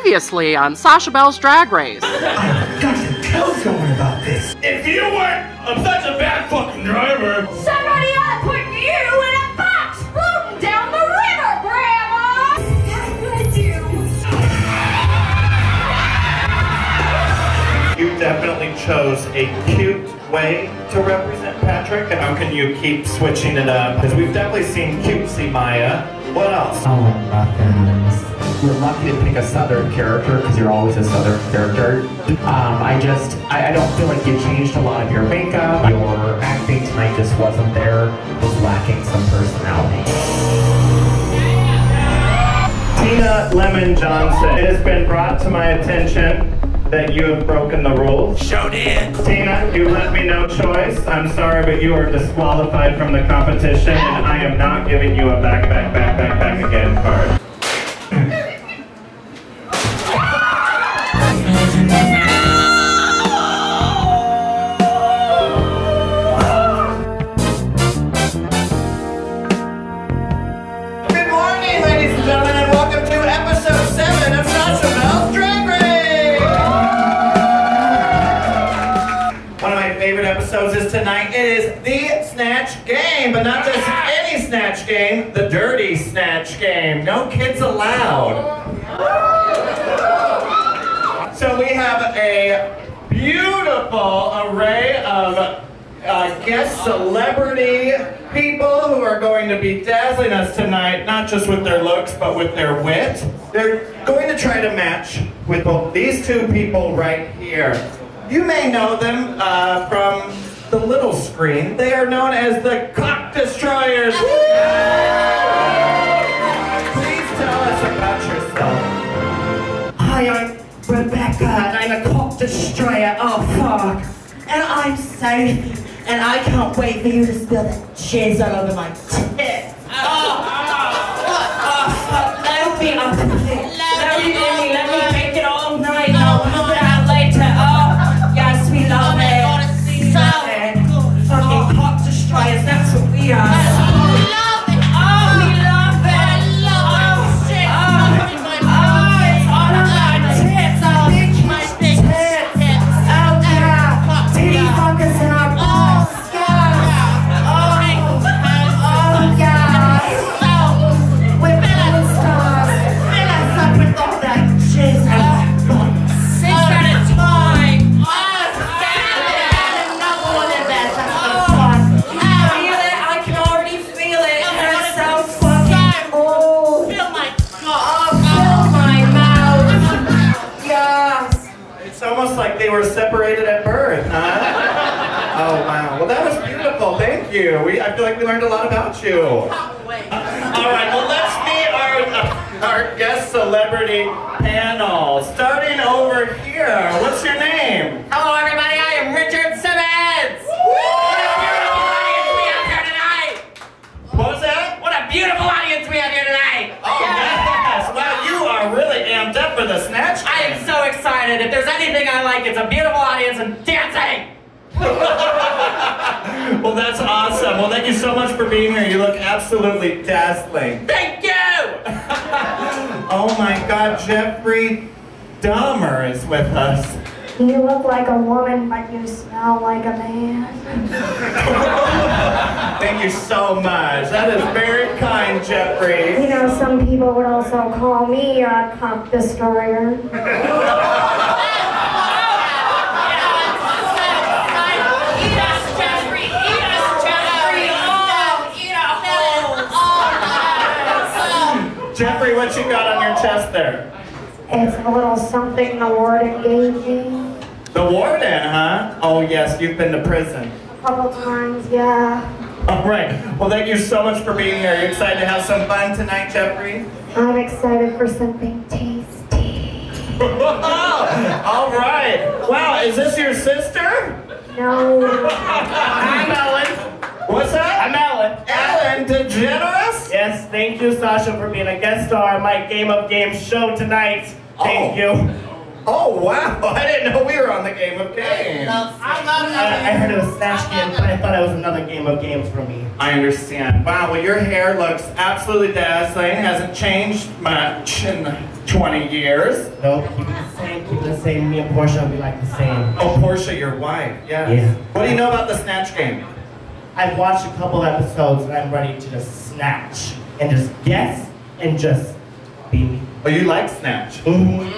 Previously on Sasha Bell's Drag Race. I've got to tell someone about this. If you weren't such a bad fucking driver, somebody ought to put you in a box floating down the river, Grandma! you definitely chose a cute way to represent Patrick. And how can you keep switching it up? Because we've definitely seen cutesy Maya. What else? Oh, muffins. You're lucky to pick a Southern character because you're always a Southern character. I don't feel like you changed a lot of your makeup. Your acting tonight just wasn't there. Was lacking some personality. Tina Lemon Johnson. It has been brought to my attention that you have broken the rules. Show did. Tina, you left me no choice. I'm sorry, but you are disqualified from the competition, and I am not giving you a back again card. Good morning, ladies and gentlemen, and welcome to episode 7 of Sasha Bell's Drag Race! One of my favorite episodes is tonight. It is the Snatch Game, but not just any Snatch Game, the Dirty Snatch Game. No kids allowed. So we have a beautiful array of guest celebrity people who are going to be dazzling us tonight, not just with their looks, but with their wit. They're going to try to match with both these two people right here. You may know them from the little screen. They are known as the Cock Destroyers. Please tell us about yourself. Hi, I'm Rebecca, and I'm a Cock Destroyer. Oh, fuck. And I'm Sophie, and I can't wait for you to spill that jizz all over my tits. Oh, fuck. Let me up. Let me make it all night. I'll put it out later. Oh, yes, we love it. So, fucking Cock Destroyers, that's what we are. They were separated at birth, huh? Oh, wow. Well, that was beautiful. Thank you. I feel like we learned a lot about you. All right, well, let's meet our guest celebrity panel. Starting over here. What's your name? Hello, everybody. I am Richard Simmons. What was that? What a beautiful audience we have here tonight! Oh, yes! Wow, you are really amped up for the Snatch Game. I am so excited. If there's anything I like, it's a beautiful audience and dancing! Well, that's awesome. Well, thank you so much for being here. You look absolutely dazzling. Thank you! Oh my God, Jeffrey Dahmer is with us. You look like a woman, but you smell like a man. Thank you so much. That is very kind, Jeffrey. You know, some people would also call me a Cock Destroyer. Jeffrey, what you got on your chest there? It's a little something the warden gave me. The warden, huh? Oh yes, you've been to prison. A couple times, yeah. All right. Well, thank you so much for being here. Are you excited to have some fun tonight, Jeffrey? I'm excited for something tasty. All right. Wow, is this your sister? No. I'm Ellen. What's that? I'm Ellen. Ellen DeGeneres? Yes, thank you, Sasha, for being a guest star on my Game of Games show tonight. Thank you. Oh, wow. I didn't know we were on the Game of Games. I heard it was Snatch Game, but I thought it was another Game of Games for me. I understand. Wow, well, your hair looks absolutely dazzling. Hasn't changed much in the 20 years. No, keep it the same, keep it the same. Me and Portia will be like the same. Oh, Portia, your wife. Yes. Yeah. What do you know about the Snatch game? I've watched a couple episodes and I'm ready to just snatch and just guess and just be me. Oh, you like Snatch? Mm-hmm.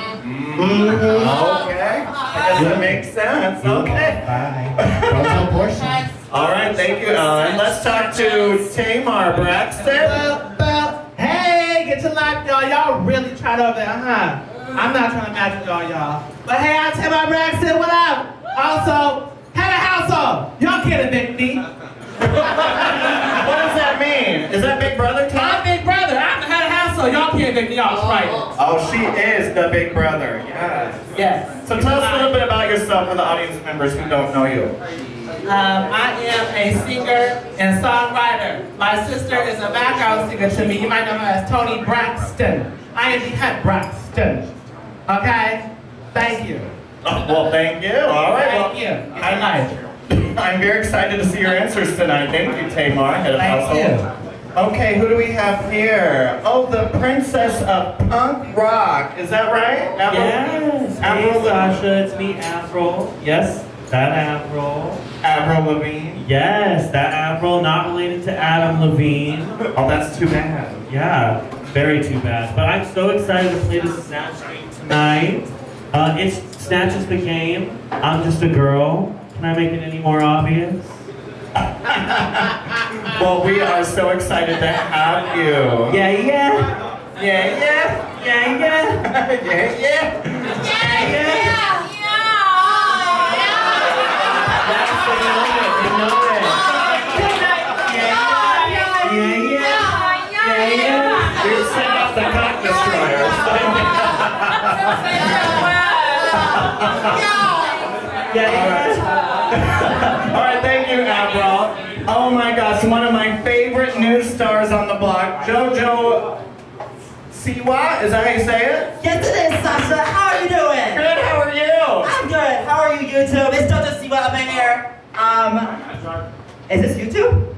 Okay. I guess that makes sense. Okay. Bye. Don't tell Portia. All right, thank you, Ellen. Let's talk to Tamar Braxton. Hey, get your life, y'all. Y'all really tried over there, huh? I'm not trying to match with y'all. But hey, I'm Tamar Braxton, what up? Also, head of household. Y'all can't evict me. What does that mean? Is that Big Brother talk? I'm Big Brother. I'm the head of household. Y'all can't evict me. Y'all right. Oh, she is the Big Brother. Yes. Yes. So tell us a little bit about yourself for the audience members who don't know you. I am a singer and songwriter. My sister is a background singer to me. You might know her as Tony Braxton. I am the head Braxton. Okay? Thank you. Oh, well, thank you. All right. Thank you. I'm very excited to see your answers tonight. Thank you, Tamar, head of Thank household. Okay, who do we have here? Oh, the princess of punk rock. Is that right? Yes. Hey, Sasha, it's me, Avril. Yes, that Avril. Avril Lavigne. Yes, that Avril, not related to Adam Levine. Oh, that's too bad. Yeah, very too bad. But I'm so excited to play this Snatch game tonight. It's Snatch is the game. I'm just a girl. Can I make it any more obvious? Well, we are so excited to have you. Yeah, yeah. Yeah, yeah. Yeah, yeah. Yeah, yeah. We've sent out the cock destroyers. All right, thank you, Avril. Oh my gosh, one of my favorite new stars on the block, JoJo Siwa. Is that how you say it? Yes, it is, Sasha. How are you doing? Good. How are you? I'm good. How are you, YouTube? It's Jojo Siwa up in here. Is this YouTube?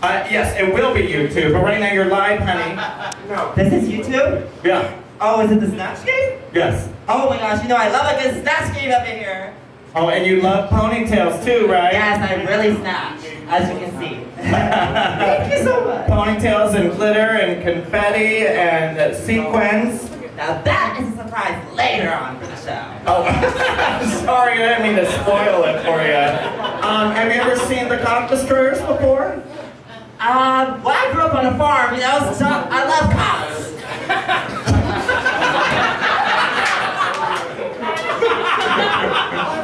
Yes, it will be YouTube, but right now you're live, honey. No. This is YouTube? Yeah. Oh, is it the Snatch game? Yes. Oh my gosh, you know I love a good Snatch game up in here. Oh, and you love ponytails too, right? Yes, I really snatch, as you can see. Thank you so much. Ponytails and glitter and confetti and sequins. Now that is a surprise later on for the show. Oh, sorry, I didn't mean to spoil it for you. Have you ever seen the cock destroyers before? Well, I grew up on a farm, you know, so I love cops.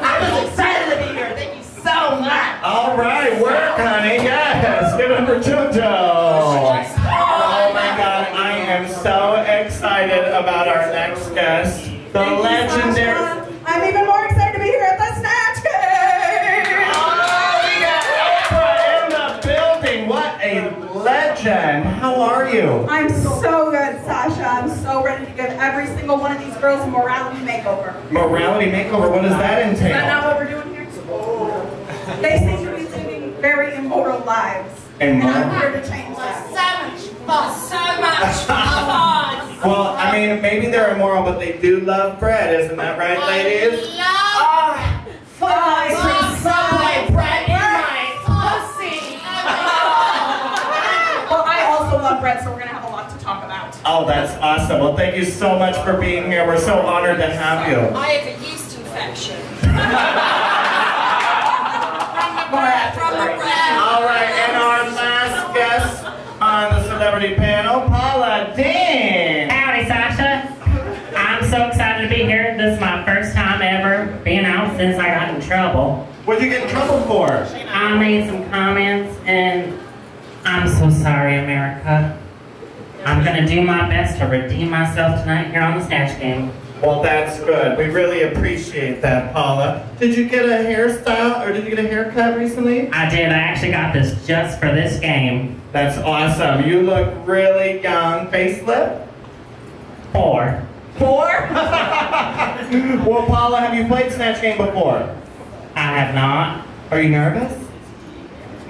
I was excited to be here. Thank you so much. All right, work, honey. Yes, give it for JoJo. Oh my God, I am so excited about our next guest, the legendary. I'm even more excited to be here at the Snatch Game! Oh, we got Oprah in the building. What a legend. How are you? I'm so good, Sasha. I'm so ready to give every single one of these girls a morality makeover. Morality makeover, what does that Is that entail? not what we're doing here? They seem to be living very immoral lives. And I'm here to change that. Well, I mean, maybe they're immoral, but they do love bread. Isn't that right, ladies? Well, I also love bread, so we're going to have a lot to talk about. Oh, that's awesome. Well, thank you so much for being here. We're so honored to have you. I have a yeast infection. From the bread. All right, and our last guest on the celebrity panel, Paula Dean. Howdy, Sasha. I'm so excited to be here. This is my first time ever being out since I got in trouble. What'd you get in trouble for? I made some comments, and I'm so sorry, America. I'm gonna do my best to redeem myself tonight here on the Snatch Game. Well, that's good. We really appreciate that, Paula. Did you get a hairstyle, or did you get a haircut recently? I did. I actually got this just for this game. That's awesome. You look really young. Facelift? 4. 4? Well, Paula, have you played Snatch Game before? I have not. Are you nervous?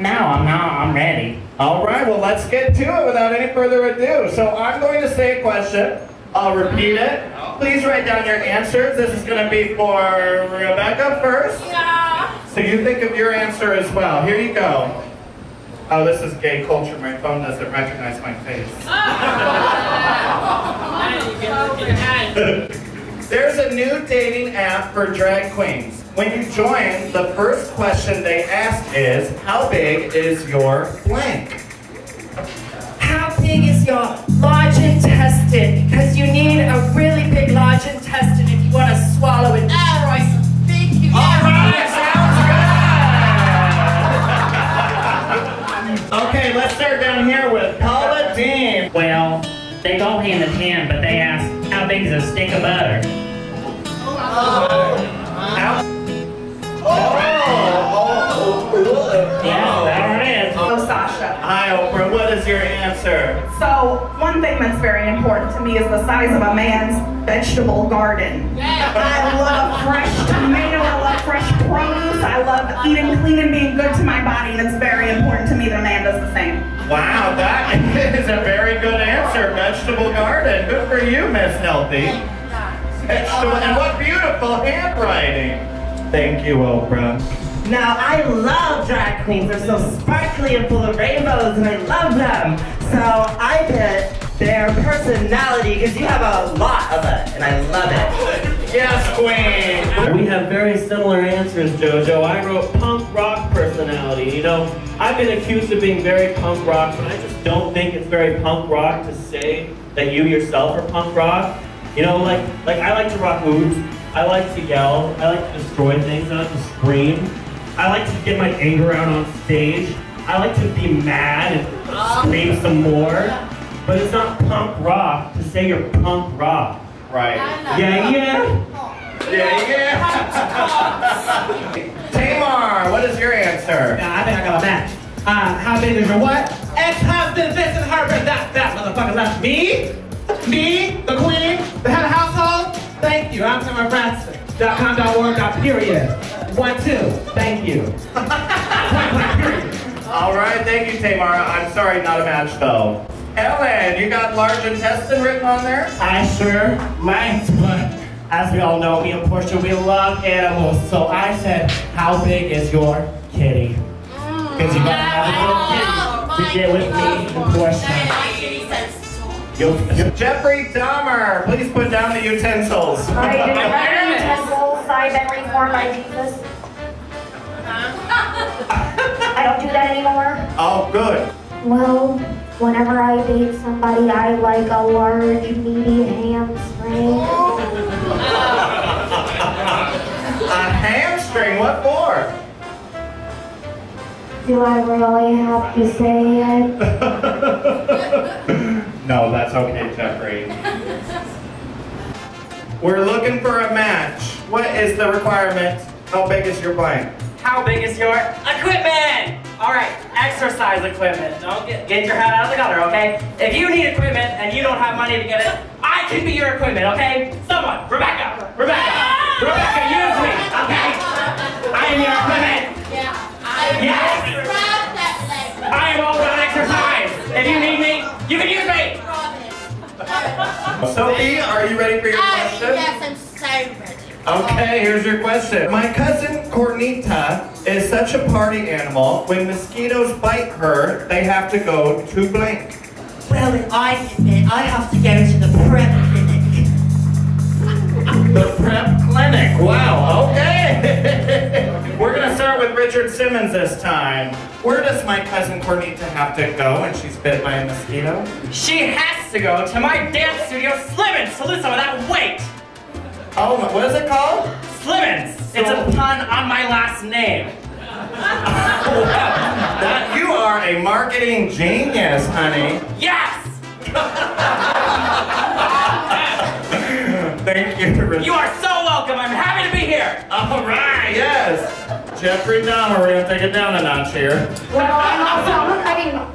No, I'm not. I'm ready. All right, well, let's get to it without any further ado. So I'm going to say a question. I'll repeat it. Please write down your answers. This is going to be for Rebecca first. Yeah. So you think of your answer as well. Here you go. Oh, this is gay culture. My phone doesn't recognize my face. There's a new dating app for drag queens. When you join, the first question they ask is, how big is your blank? How big is your large intestine? Because you need a really big large intestine if you want to swallow it. All right, so thank you. All right, sounds good. Okay, let's start down here with Paula Dean. Well, they go hand in hand, but they ask, how big is a stick of butter? Yeah, there it is. Oh, Sasha. Hi, Oprah. What is your answer? So, one thing that's very important to me is the size of a man's vegetable garden. I love fresh tomato, I love fresh produce, I love eating clean and being good to my body, and it's very important to me that a man does the same. Wow, that is a very good answer. Vegetable garden. Good for you, Miss Healthy. Vegetable, and what beautiful handwriting. Thank you, Oprah. Now, I love drag queens. They're so sparkly and full of rainbows, and I love them. So I bet their personality, because you have a lot of it, and I love it. Yes, queen. We have very similar answers, JoJo. I wrote punk rock personality. You know, I've been accused of being very punk rock, but I just don't think it's very punk rock to say that you yourself are punk rock. You know, like I like to rock moves. I like to yell. I like to destroy things. I like to scream. I like to get my anger out on stage. I like to be mad and scream some more. But it's not punk rock to say you're punk rock. Right. Yeah. Tamar, what is your answer? I think I got a match. How big is your what? Ex-husband, this and her, but that motherfucker left me, the queen, the head of household. Thank you. I'm Tamar Braxton.com.org.period. 1, 2. Thank you. All right, thank you, Tamar. I'm sorry, not a match though. Ellen, you got large intestine written on there? I sure might, but as we all know, me and Portia, we love animals. So I said, how big is your kitty? Because you gotta have a little kitty to get with me and Portia. Jeffrey Dahmer, please put down the utensils. I didn't have utensils. I've been reformed by Jesus. I don't do that anymore. Oh, good. Well, whenever I date somebody, I like a large, meaty hamstring. A hamstring? What for? Do I really have to say it? No, that's okay, Jeffrey. We're looking for a match. What is the requirement? How big is your blank? How big is your equipment? All right, exercise equipment. Don't get your head out of the gutter, okay? If you need equipment and you don't have money to get it, I can be your equipment, okay? Someone, Rebecca, use me, okay? I am your equipment. Yes. I am all about exercise. If you need me, you can use me. Sophie, are you ready for your question? Yes, I'm so ready. Okay, here's your question. My cousin Cornita is such a party animal. When mosquitoes bite her, they have to go to blank. Well, if I admit, I have to go to the prep clinic. The prep clinic. Wow, okay. We're going to start with Richard Simmons this time. Where does my cousin Cornita have to go when she's bit by a mosquito? She has to go to my dance studio, Slimmins, to lose some of that weight. Oh, what is it called? Slimmins. It's a pun on my last name. You are a marketing genius, honey. Yes! Thank you, Richard. You are so welcome. I'm happy to be here. All right, yes. Jeffrey Dahmer, we're going to take it down a notch here. Well, I'm also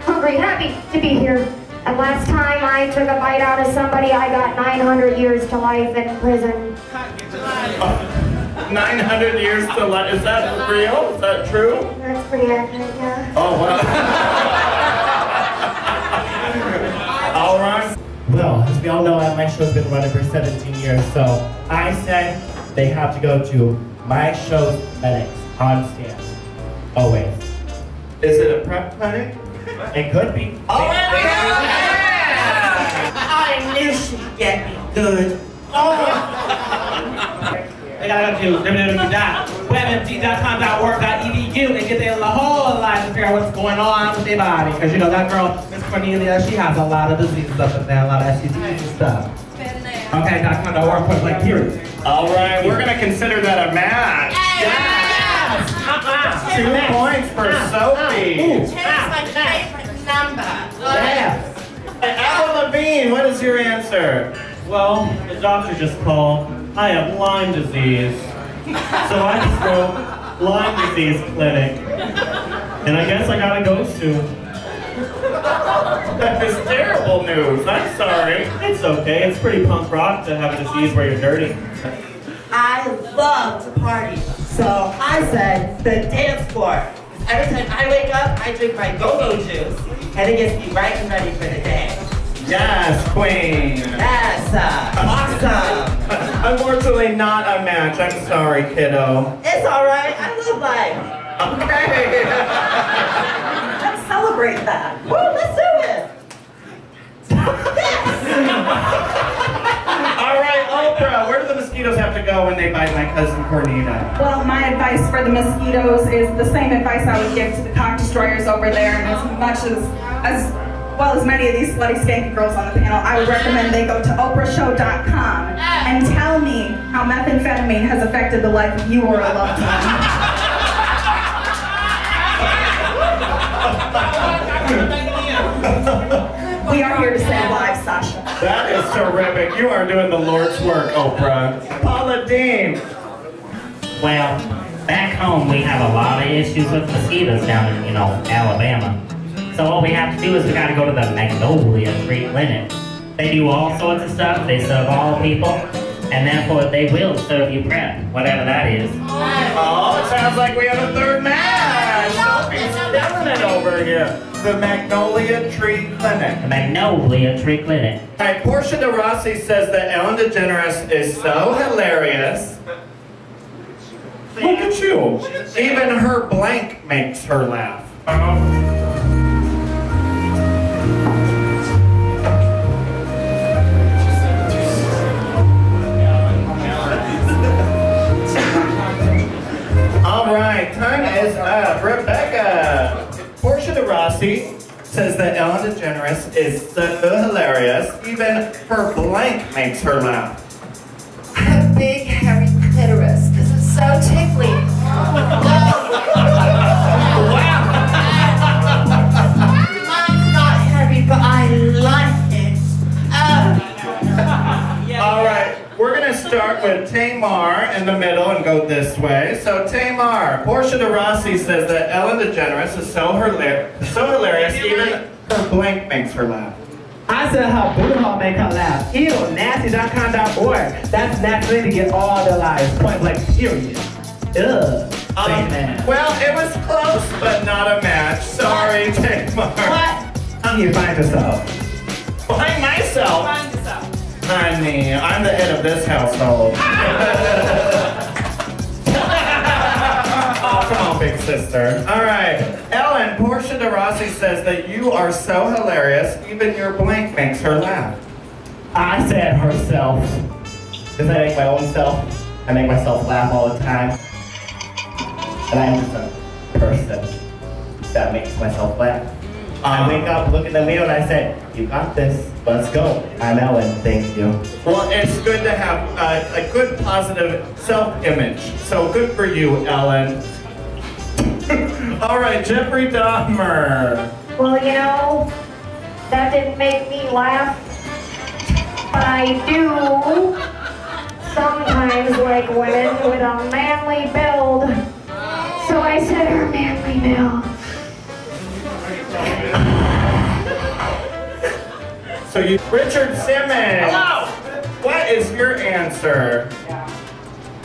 hungry, happy to be here. And last time I took a bite out of somebody, I got 900 years to life in prison. 900 years to life. Is that real? Is that true? That's pretty accurate, yeah. Oh, wow. All right. Well, as we all y'all know that my show's been running for 17 years, so I said they have to go to my show's medics on stand. Always. Is it a prep clinic? It could be. Oh, I knew she'd get me good. They gotta go to www.webmd.com.org.edu and get their whole life to figure out what's going on with their body. Because you know that girl, Miss Cornelia, she has a lot of diseases up in there, a lot of STDs and stuff. Okay, .com.org, put like period. All right, we're gonna consider that a match. Yes! 2 points for Sophie. Choose my favorite number. Yes. Alan Levine, what is your answer? Well, the doctor just called. I have Lyme disease. So I just wrote Lyme disease clinic. And I guess I gotta go soon. That is terrible news. I'm sorry. It's okay. It's pretty punk rock to have a disease where you're dirty. I love to party, so I said the dance floor. Every time I wake up, I drink my go-go juice, and it gets me right and ready for the day. Yes, Queen. That's awesome. Unfortunately, not a match. I'm sorry, kiddo. It's all right. I love life. Okay. Let's celebrate that. Woo, let's do it. All right, Oprah, where do the mosquitoes have to go when they bite my cousin Cornita? Well, my advice for the mosquitoes is the same advice I would give to the cock destroyers over there, and as many of these slutty skanky girls on the panel, I would recommend they go to oprahshow.com and tell me how methamphetamine has affected the life of you or a loved one. We are here to save lives, Sasha. That is terrific. You are doing the Lord's work, Oprah. Paula Dean. Well, back home we have a lot of issues with mosquitoes down in, Alabama. So what we have to do is we got to go to the Magnolia Tree Clinic. They do all sorts of stuff. They serve all people, and therefore they will serve you PrEP, whatever that is. Oh, it sounds like we have a third match. Sophie's killing it over here. The Magnolia Tree Clinic. The Magnolia Tree Clinic. All right, Portia de Rossi says that Ellen DeGeneres is so hilarious. Look at you. Even her blank makes her laugh. All right, time is up. Rebecca. Portia de Rossi says that Ellen DeGeneres is so hilarious, even her blank makes her laugh. I have a big, hairy clitoris, because it's so tickly. Mine's not hairy, but I like it. All right, we're going to start with Tamar in the middle and go this way. So Tamar, Portia de Rossi says that Ellen DeGeneres is so hilarious, even her blank makes her laugh. I said her booty hole make her laugh. Ew, nasty.com.org. That's naturally to get all the lives. Point blank, period. Ugh. Well, it was close, but not a match. Sorry, Tamar. What? How do you find yourself? Find myself? Find yourself. Honey, I'm the head of this household. Oh, come on, big sister. All right. Ellen, Portia de Rossi says that you are so hilarious, even your blank makes her laugh. I said herself. Because I make my own self. I make myself laugh all the time. And I am just a person that makes myself laugh. I wake up, look in the mirror, and I said, you got this. Let's go. I'm Ellen. Thank you. Well, it's good to have a good, positive self-image. So good for you, Ellen. All right, Jeffrey Dahmer. Well, that didn't make me laugh. But I do sometimes like women with a manly build. So I said her manly build. So you, Richard Simmons. Hello. What is your answer?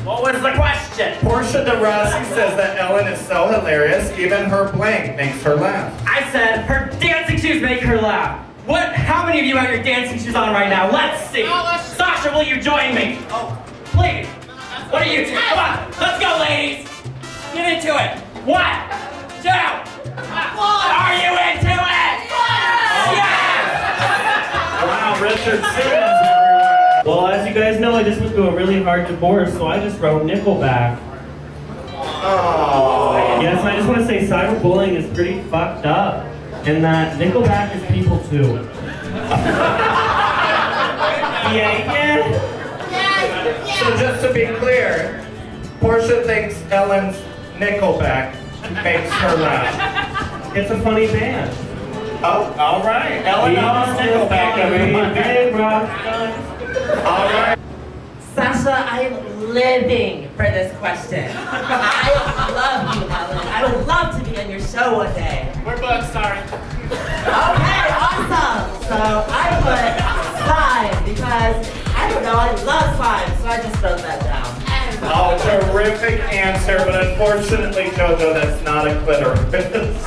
What was the question? Portia de Rossi says that Ellen is so hilarious, even her blank makes her laugh. I said her dancing shoes make her laugh. How many of you have your dancing shoes on right now? Let's see. Sasha, will you join me? Oh, please. What are you two? Come on. Let's go, ladies. Get into it. 1, 2. Are you into it? Yes! Wow, Richard Simmons everywhere. Well, as you guys know, I just went through a really hard divorce, so I just wrote Nickelback. Oh. Yes, I just want to say cyberbullying is pretty fucked up, and that Nickelback is people too. Yeah. So just to be clear, Portia thinks Ellen's Nickelback makes her laugh. It's a funny band. Oh, all right. Ellen loves Nickelback, everyone. Big rock stars. All right. Sasha, I'm living for this question. I love you, Ellen. I would love to be on your show one day. We're booked, sorry. Okay, awesome. So I put slime because, I don't know, I love slime, so I just wrote that down. Oh, terrific answer, but unfortunately, JoJo, that's not a clitoris.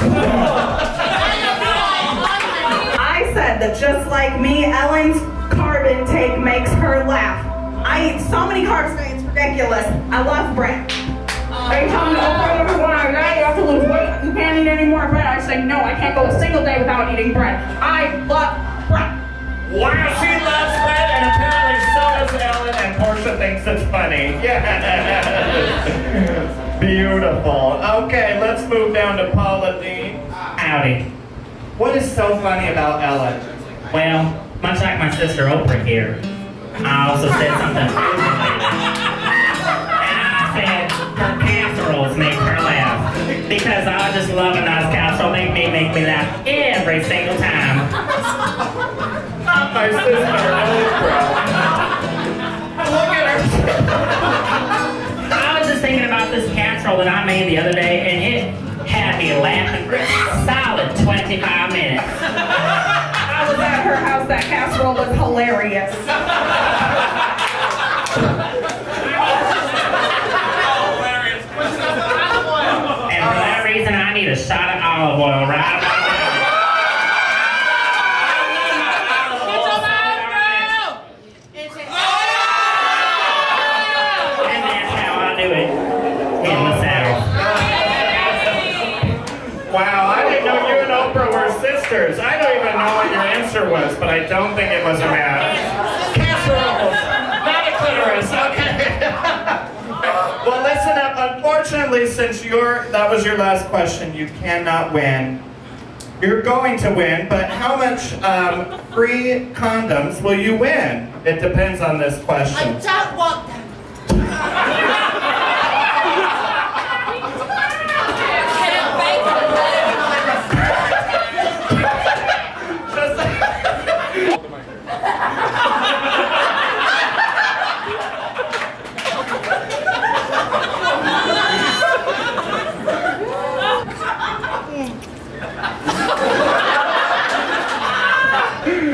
I said that just like me, Ellen's carb intake makes her laugh. I eat so many carbs today, it's ridiculous. I love bread. They tell me, oh, everyone, you have to lose weight. You can't eat any more bread. I say, no, I can't go a single day without eating bread. I love bread. Wow, she loves bread, and apparently so does Ellen, and Portia thinks it's funny. Yeah. Beautiful. Okay, let's move down to Paula Dean. Howdy. What is so funny about Ellen? Well, much like my sister Oprah here, I also said something food related. And I said her casseroles make her laugh. Because I just love a nice casserole. Make me laugh every single time. My sister Oprah. Look at her. I was just thinking about this casserole that I made the other day, and it had me laughing for a solid 25 minutes. I was at her house, that casserole was hilarious. And for that reason, I need a shot of olive oil right now. And that's how I do it in the South. Wow, I didn't know you and Oprah were sisters. I don't even know what your answer was, but I don't think it was a match. Casseroles, not a clitoris, okay. Well, listen up. Unfortunately, since that was your last question, you cannot win. You're going to win, but how much free condoms will you win? It depends on this question. I don't want them.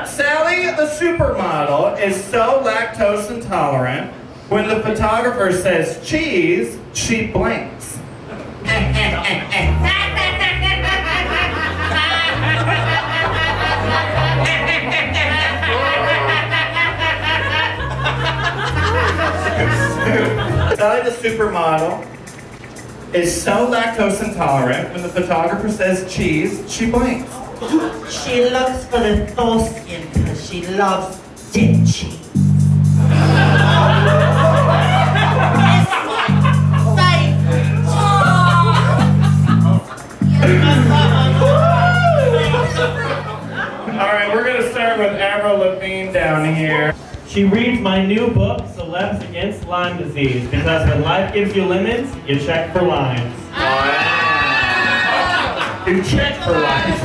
Sally, the supermodel, is so lactose intolerant, when the photographer says cheese, she blinks. Sally, the supermodel, is so lactose intolerant, when the photographer says cheese, she blinks. She looks for the thaw skin because she loves dead cheese. Alright, we're going to start with Avril Lavigne down here. She reads my new book, Celebs Against Lyme Disease, because when life gives you lemons, you check for limes. You check for life.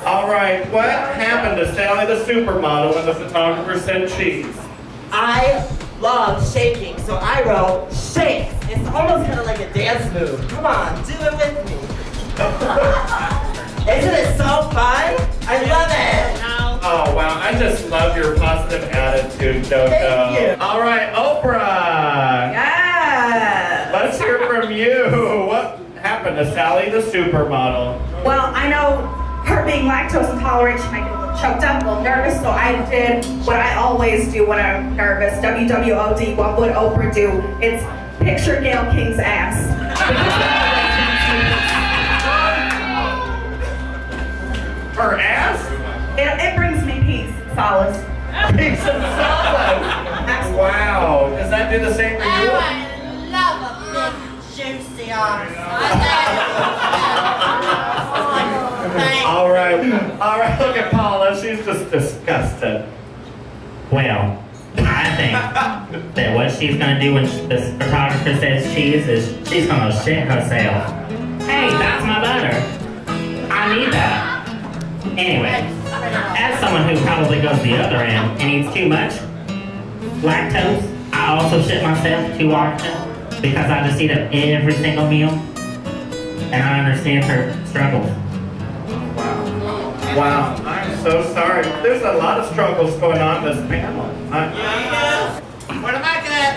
Alright, what happened to Sally the supermodel when the photographer said cheese? I love shaking, so I wrote shakes. It's almost kind of like a dance move. Come on, do it with me. Isn't it so fun? I love it. Oh wow, I just love your positive attitude, JoJo. Thank you. Alright, Oprah. Yes. Let's hear from you. What happened to Sally the supermodel? Well, I know her being lactose intolerant, she might get a little choked up, a little nervous, so I did what I always do when I'm nervous. WWOD, what would Oprah do? It's picture Gayle King's ass. Her ass? It brings me peace, solace. Peace and solace. Wow. Does that do the same for you? Oh, I love a big, juicy ass. All right. Look at Paula. She's just disgusted. Well, I think that what she's gonna do when this photographer says cheese is she's gonna shit herself. Hey, that's my butter. I need that. Anyway, as someone who probably goes the other end and eats too much lactose, I also shit myself too often because I just eat up every single meal, and I understand her struggles. Wow. I'm so sorry. There's a lot of struggles going on in this panel. Where the mic at?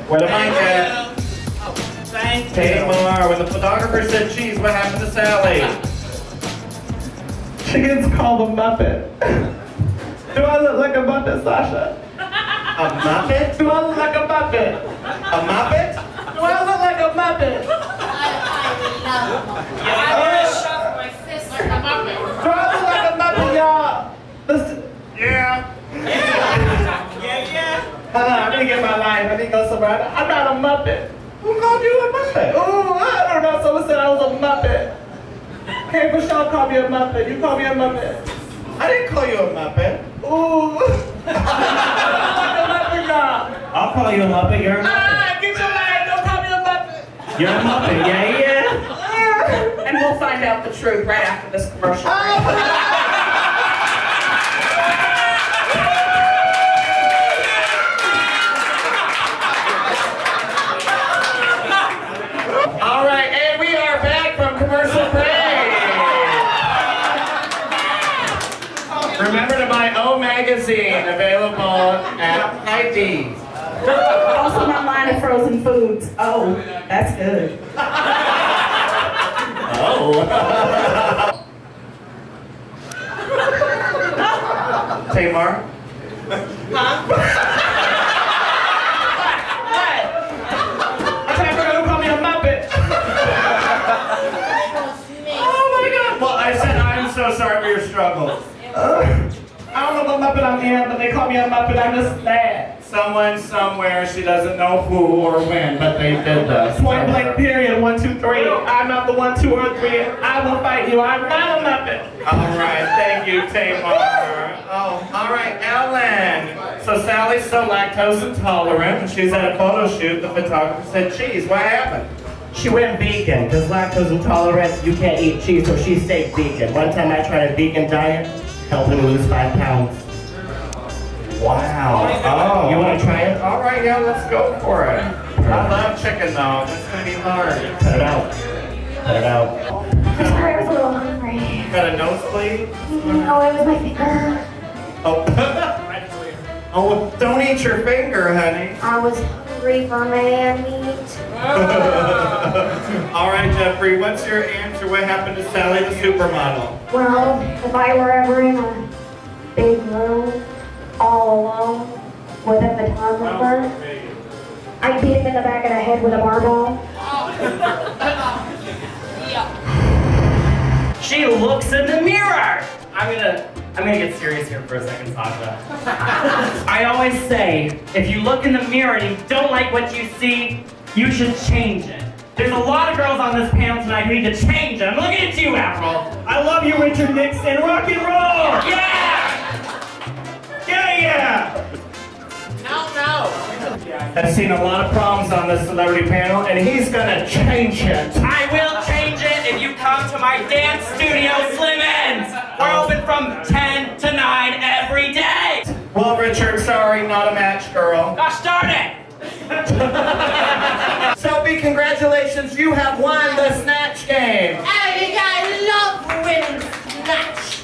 Where the mic at? Oh, thank you. Tamar, when the photographer said cheese, what happened to Sally? She gets called a Muppet. Do I look like a Muppet, Sasha? A Muppet? Do I look like a Muppet? A Muppet? Do I look like a Muppet? I'm gonna shove my fist like a Muppet. Do I look like a Muppet, y'all? Yeah. Yeah. Hold on, I need to get my life. I need to go somewhere. I'm not a Muppet. Who called you a Muppet? Oh, I don't know. Someone said I was a Muppet. Hey, Michelle called me a Muppet. You call me a Muppet. I didn't call you a Muppet. Ooh. I'll call you a Muppet, you're a Muppet. Ah, get your life. Don't call me a Muppet. You're a Muppet, yeah. And we'll find out the truth right after this commercial break. All right, and we are back from commercial break. Remember to buy O Magazine, available at Hy-Vee's. Also my line of frozen foods. Oh, that's good. Oh. Tamar? Well, I said I'm so sorry for your struggles. I don't know what Muppet I'm in, but they call me a Muppet. I'm just sad. Someone somewhere, she doesn't know who or when, but they did this. Point blank period, 1, 2, 3. I'm not the 1, 2, or 3. I will fight you. I'm not a Muppet. All right, thank you, Tamar. Oh, all right, Ellen. So Sally's so lactose intolerant, and she's at a photo shoot. The photographer said cheese. What happened? She went vegan, because lactose intolerant, you can't eat cheese, so she stayed vegan. One time I tried a vegan diet, helped me lose 5 pounds. Wow. Oh. You want to try it? All right, yeah, let's go for it. I love chicken, though. It's going to be hard. Cut it out. Cut it out. I'm sorry, I was a little hungry. You got a nosebleed? No, it was my finger. Oh. Oh, don't eat your finger, honey. I was hungry for man meat. All right, Jeffrey, what's your answer? What happened to Sally the supermodel? Well, if I were ever in a big room, all alone, with a photographer, I'd beat him in the back of the head with a barbell. She looks in the mirror. I'm gonna get serious here for a second, Sasha. I always say, if you look in the mirror and you don't like what you see, you should change it. There's a lot of girls on this panel tonight who need to change it. I'm looking at you, April. I love you, Richard Nixon. Rock and roll! Yeah! Yeah! I've seen a lot of problems on this celebrity panel, and he's gonna change it. I will change it if you come to my dance studio, Slim Ends. We're open from 10 to 9 every day. Well, Richard, sorry, not a match, girl. Gosh darn it! Sophie, congratulations, you have won the Snatch Game. Eric, I love winning snatch.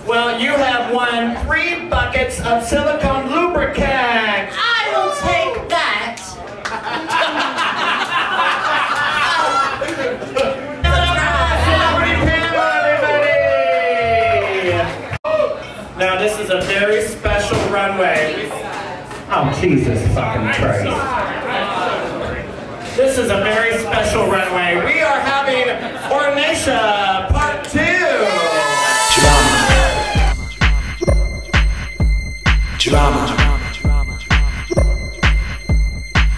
Well, you have won 3 buckets of silicone lubricant. I will take that. Celebrity panel, everybody. Jesus fucking Christ. This is a very special runway. We are having Ornacia Part 2.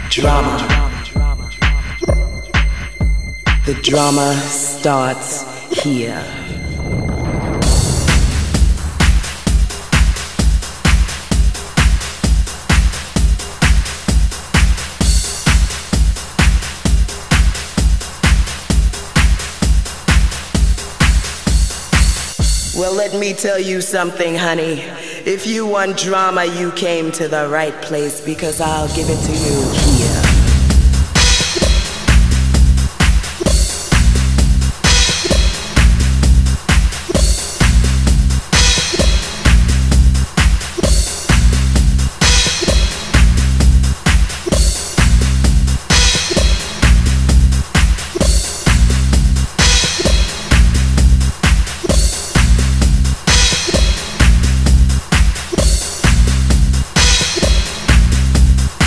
Drama. The drama starts here. Well, let me tell you something, honey. If you want drama, you came to the right place, because I'll give it to you here.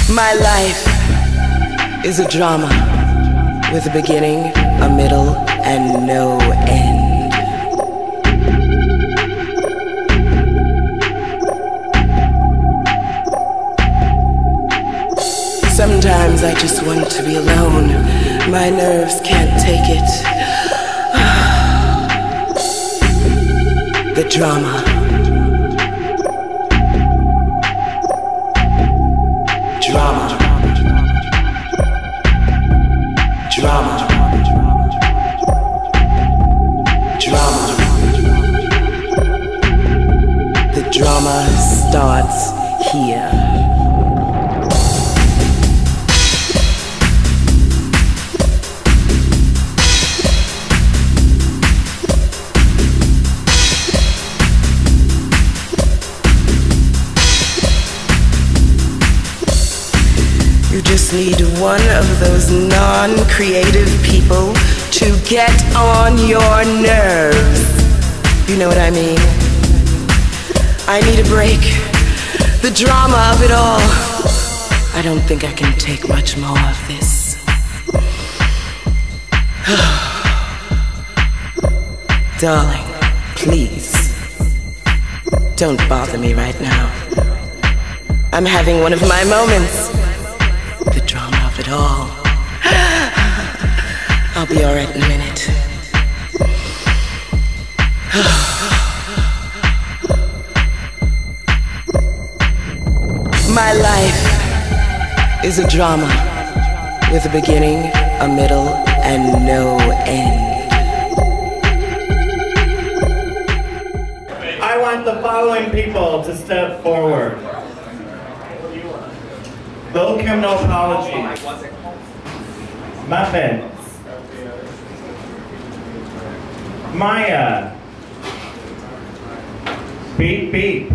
My life is a drama with a beginning, a middle, and no end. Sometimes I just want to be alone. My nerves can't take it. The drama. Drama. Drama. Drama. The drama starts here. You just need one of those non-creative people to get on your nerves. You know what I mean? I need a break. The drama of it all. I don't think I can take much more of this. Darling, please, don't bother me right now. I'm having one of my moments. The drama of it all. I'll be alright in a minute. My life is a drama with a beginning, a middle, and no end. I want the following people to step forward. Lil Kim, no apologies. Muffins. Maya. Beep beep.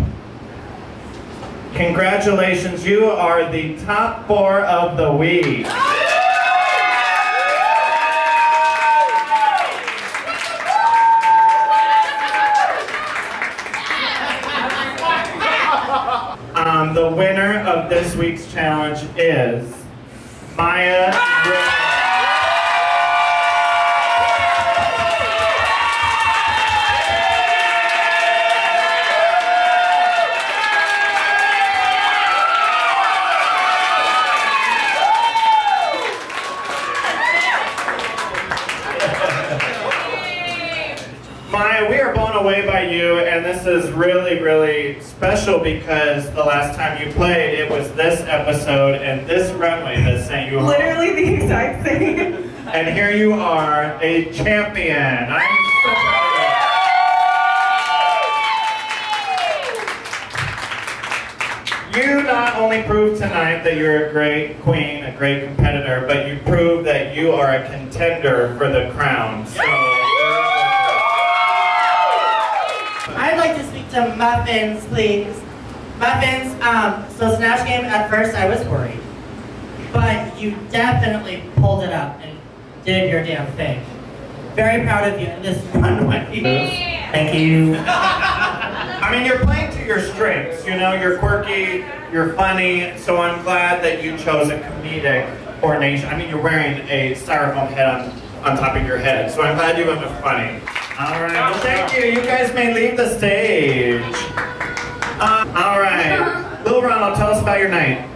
Congratulations, you are the top 4 of the week. The winner of this week's challenge is Maya. Maya, we are blown away by you, and this is really, really special because the last time you played, it was this episode and this runway that sent you home. Literally the exact same. And here you are, a champion. I'm so proud of you. You not only proved tonight that you're a great queen, a great competitor, but you proved that you are a contender for the crown. So. I'd like to speak to Muffins, please. Muffins, so Snatch Game, at first I was worried. But you definitely pulled it up and did your damn thing. Very proud of you in this runway. Thank you. I mean, you're playing to your strengths, you know, you're quirky, you're funny, so I'm glad that you chose a comedic coordination. I mean, you're wearing a styrofoam head on top of your head, so I'm glad you went with funny. All right, well, thank you. You guys may leave the stage. All right, Lil Ronald, tell us about your night.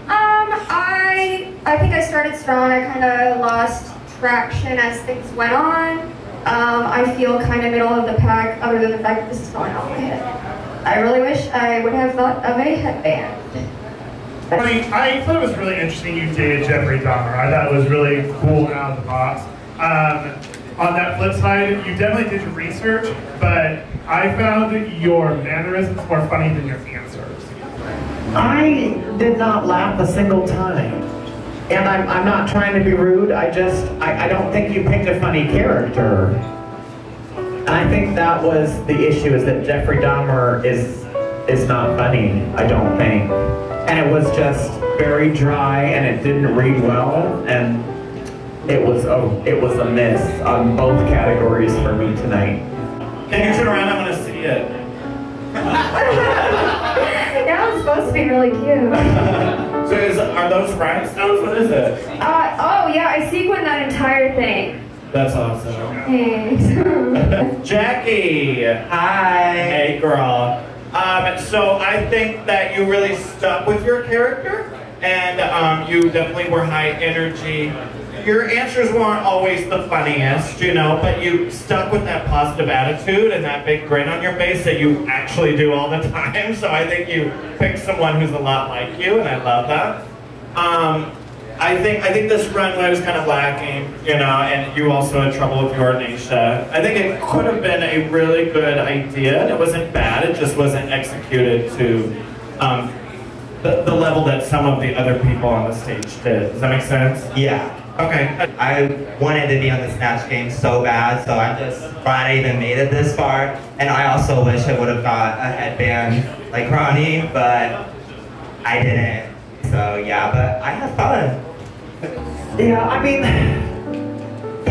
I think I started strong. I kind of lost traction as things went on. I feel kind of middle of the pack, other than the fact that this is falling off my head. I really wish I would have thought of a headband. I thought it was really interesting you did Jeffrey Dahmer. I thought it was really cool and out of the box. On that flip side, you definitely did your research, but I found your mannerisms more funny than your answers. I did not laugh a single time. And I'm not trying to be rude, I don't think you picked a funny character. And I think that was the issue, is that Jeffrey Dahmer is not funny, I don't think. And it was just very dry, and it didn't read well, and it was a miss on both categories for me tonight. Can you turn around? I want to see it. That was supposed to be really cute. So are those rhinestones? What is it? Oh yeah, I sequined that entire thing. That's awesome. Thanks. Jackie. Hi. Hey, girl. So I think that you really stuck with your character, and you definitely were high energy. Your answers weren't always the funniest, you know, but you stuck with that positive attitude and that big grin on your face that you actually do all the time. So I think you picked someone who's a lot like you, and I love that. I think this runway was kind of lacking, you know, and you also had trouble with your Naisha. I think it could have been a really good idea, and it wasn't bad, it just wasn't executed to the level that some of the other people on the stage did. Does that make sense? Yeah. Okay. I wanted to be on the Snatch Game so bad, so I'm just glad I even made it this far. And I also wish I would have got a headband like Ronnie, but I didn't. So yeah, but I had fun. Yeah, I mean,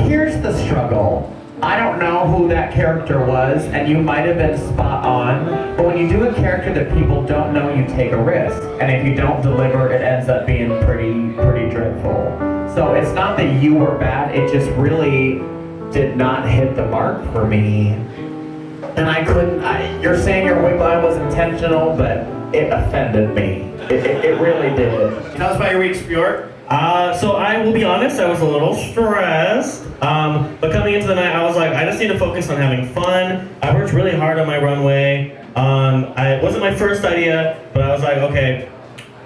here's the struggle. I don't know who that character was, and you might have been spot on, but when you do a character that people don't know, you take a risk. And if you don't deliver, it ends up being pretty dreadful. So it's not that you were bad, it just really did not hit the mark for me. And I couldn't, you're saying your wig line was intentional, but it offended me. It really did. Tell us about your week, Sport. So I will be honest, I was a little stressed, but coming into the night, I was like, I just need to focus on having fun. I worked really hard on my runway. It wasn't my first idea, but I was like, okay,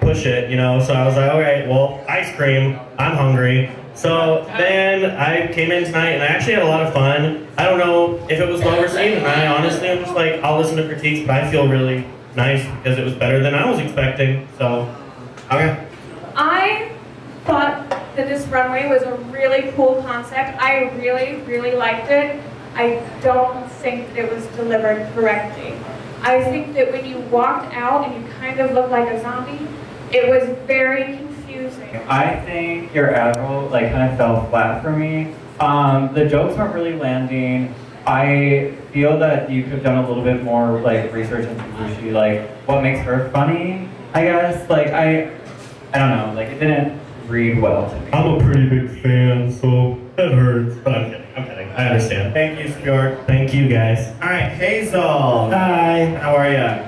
push it, you know? So I was like, all right, well, ice cream, I'm hungry. So then I came in tonight, and I actually had a lot of fun. I don't know if it was well received, and I honestly am just like, I'll listen to critiques, but I feel really nice because it was better than I was expecting, so, okay. I thought that this runway was a really cool concept. I really liked it. I don't think that it was delivered correctly. I think that when you walked out and you kind of looked like a zombie, it was very confusing. I think your Admiral kind of fell flat for me. The jokes weren't really landing. I feel that you could have done a little bit more research into Bushi, what makes her funny, I guess. I don't know, it didn't read well to me. I'm a pretty big fan, so that hurts. But I'm kidding. I understand. Thank you, Sport. Thank you, guys. All right, Hazel. Hi. How are you?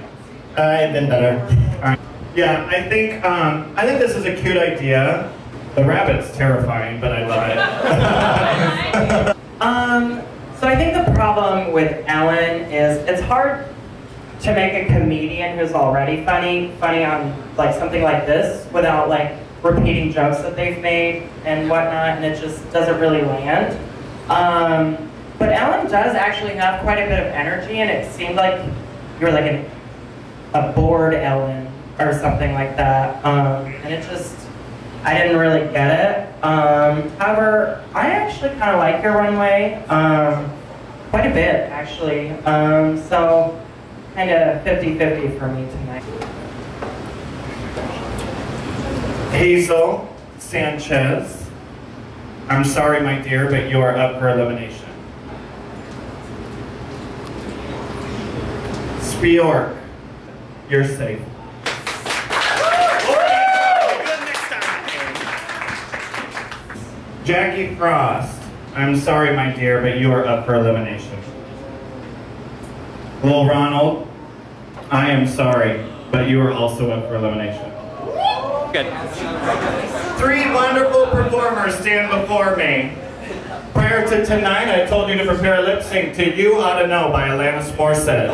I've been better. All right. Yeah, I think this is a cute idea. The rabbit's terrifying, but I love it. So I think the problem with Ellen is it's hard to make a comedian who's already funny on something like this without repeating jokes that they've made and whatnot, and it just doesn't really land. But Ellen does actually have quite a bit of energy, and it seemed like you were a bored Ellen or something like that, and it just, I didn't really get it. However, I actually kind of like your runway, quite a bit actually, so kind of 50-50 for me tonight. Hazel Sanchez, I'm sorry, my dear, but you are up for elimination. Spjork, you're safe. Jackie Frost, I'm sorry, my dear, but you are up for elimination. Lil Ronald, I am sorry, but you are also up for elimination. Good. 3 wonderful performers stand before me. Prior to tonight, I told you to prepare a lip sync to You Ought to Know by Alanis Morissette.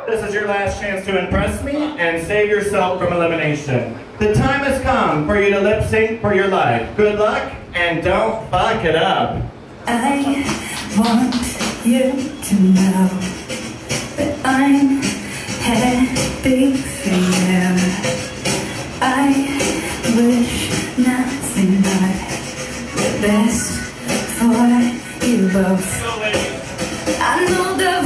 This is your last chance to impress me and save yourself from elimination. The time has come for you to lip sync for your life. Good luck, and don't fuck it up. I want you to know that I'm happy for you. I wish nothing but the best for you both. I know the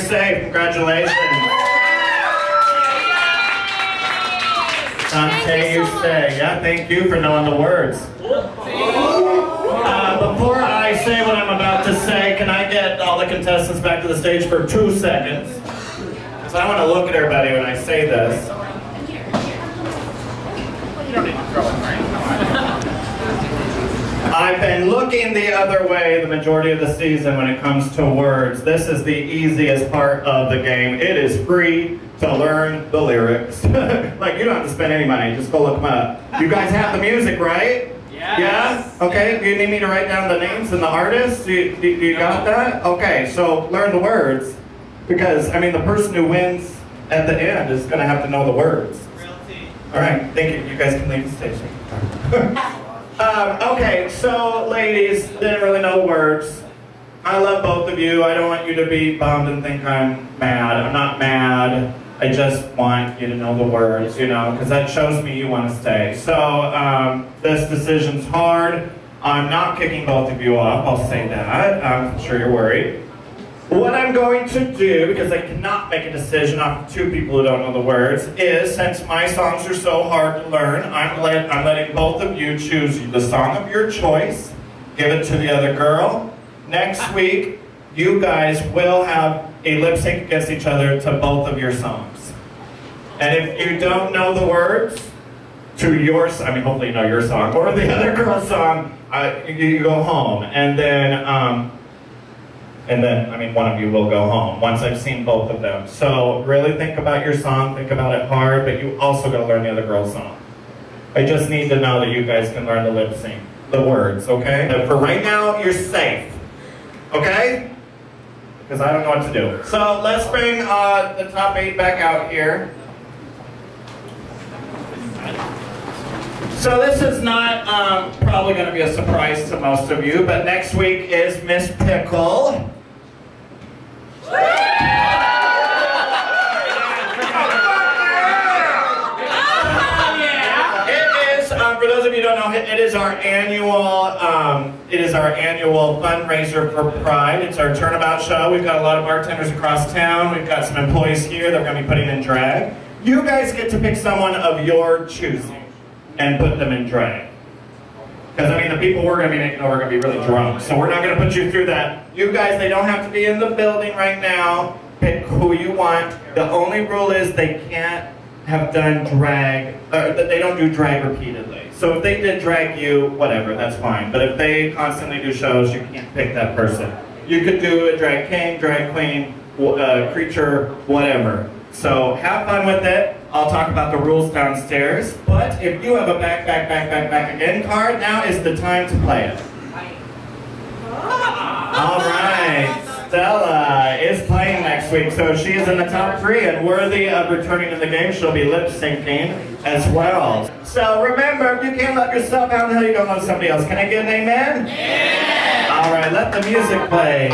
Congratulations. Dante, you say. Yeah, thank you for knowing the words. Before I say what I'm about to say, can I get all the contestants back to the stage for 2 seconds? Because I want to look at everybody when I say this. You don't need to throw it, right? I've been looking the other way the majority of the season when it comes to words. This is the easiest part of the game. It is free to learn the lyrics. Like, you don't have to spend any money, just go look them up. You guys have the music, right? Yes. Yeah? Okay, do you need me to write down the names and the artists? You got that? Okay, so learn the words. Because, I mean, the person who wins at the end is going to have to know the words. All right, thank you. You guys can leave the station. Okay, so ladies, didn't really know the words. I love both of you. I don't want you to be bummed and think I'm mad. I'm not mad. I just want you to know the words, you know, because that shows me you want to stay. So this decision's hard. I'm not kicking both of you off, I'll say that. I'm sure you're worried. What I'm going to do, because I cannot make a decision off of 2 people who don't know the words, is, since my songs are so hard to learn, I'm letting both of you choose the song of your choice, give it to the other girl. Next week, you guys will have a lip sync against each other to both of your songs. And if you don't know the words to yours, I mean, hopefully you know your song, or the other girl's song, you go home. And then, I mean, one of you will go home once I've seen both of them. So really think about your song, think about it hard, but you also gotta learn the other girl's song. I just need to know that you guys can learn the lip sync, the words, okay? But for right now, you're safe, okay? Because I don't know what to do. So let's bring the top 8 back out here. So this is not probably going to be a surprise to most of you, but next week is Miss Pickle. For those of you who don't know, it is our annual fundraiser for Pride. It's our turnabout show. We've got a lot of bartenders across town. We've got some employees here that we're going to be putting in drag. You guys get to pick someone of your choosing and put them in drag. Because, I mean, the people we're going to be making over are going to be really drunk. So we're not going to put you through that. You guys, they don't have to be in the building right now. Pick who you want. The only rule is they can't have done drag, they don't do drag repeatedly. So if they did drag you, whatever, that's fine. But if they constantly do shows, you can't pick that person. You could do a drag king, drag queen, creature, whatever. So have fun with it. I'll talk about the rules downstairs. But if you have a back again card, now is the time to play it. All right. Stella is playing next week, so she is in the top 3 and worthy of returning to the game. She'll be lip syncing as well. So remember, if you can't let yourself out, how you gonna love somebody else? Can I get an amen? Yeah. All right, let the music play.